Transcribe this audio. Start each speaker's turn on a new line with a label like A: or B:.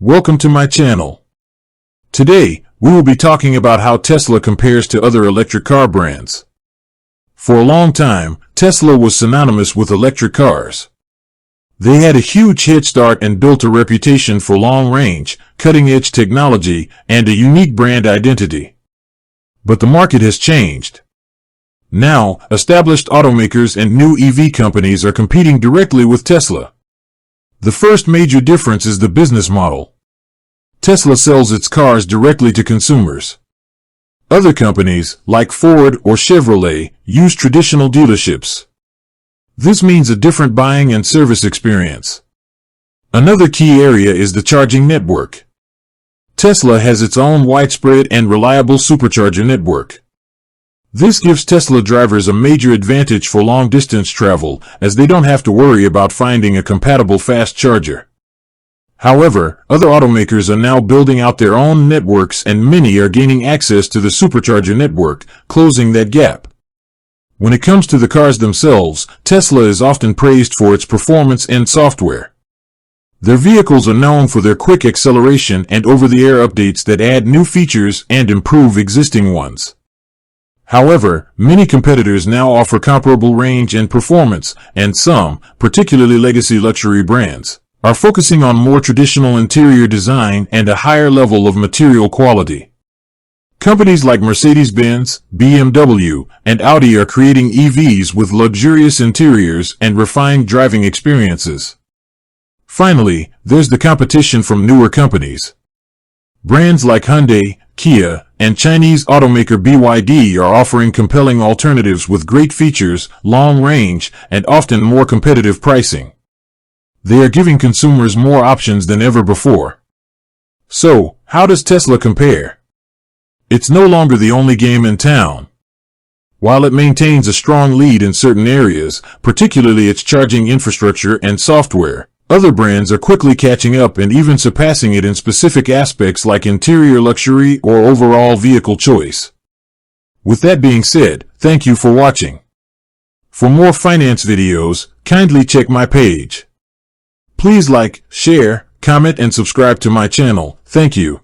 A: Welcome to my channel. Today, we will be talking about how Tesla compares to other electric car brands. For a long time, Tesla was synonymous with electric cars. They had a huge head start and built a reputation for long-range, cutting-edge technology and a unique brand identity. But the market has changed. Now, established automakers and new EV companies are competing directly with Tesla. The first major difference is the business model. Tesla sells its cars directly to consumers. Other companies, like Ford or Chevrolet, use traditional dealerships. This means a different buying and service experience. Another key area is the charging network. Tesla has its own widespread and reliable supercharger network. This gives Tesla drivers a major advantage for long-distance travel, as they don't have to worry about finding a compatible fast charger. However, other automakers are now building out their own networks and many are gaining access to the supercharger network, closing that gap. When it comes to the cars themselves, Tesla is often praised for its performance and software. Their vehicles are known for their quick acceleration and over-the-air updates that add new features and improve existing ones. However, many competitors now offer comparable range and performance, and some, particularly legacy luxury brands, are focusing on more traditional interior design and a higher level of material quality. Companies like Mercedes-Benz, BMW, and Audi are creating EVs with luxurious interiors and refined driving experiences. Finally, there's the competition from newer companies. Brands like Hyundai, Kia, and Chinese automaker BYD are offering compelling alternatives with great features, long range, and often more competitive pricing. They are giving consumers more options than ever before. So, how does Tesla compare? It's no longer the only game in town. While it maintains a strong lead in certain areas, particularly its charging infrastructure and software, other brands are quickly catching up and even surpassing it in specific aspects like interior luxury or overall vehicle choice. With that being said, thank you for watching. For more finance videos, kindly check my page. Please like, share, comment, and subscribe to my channel. Thank you.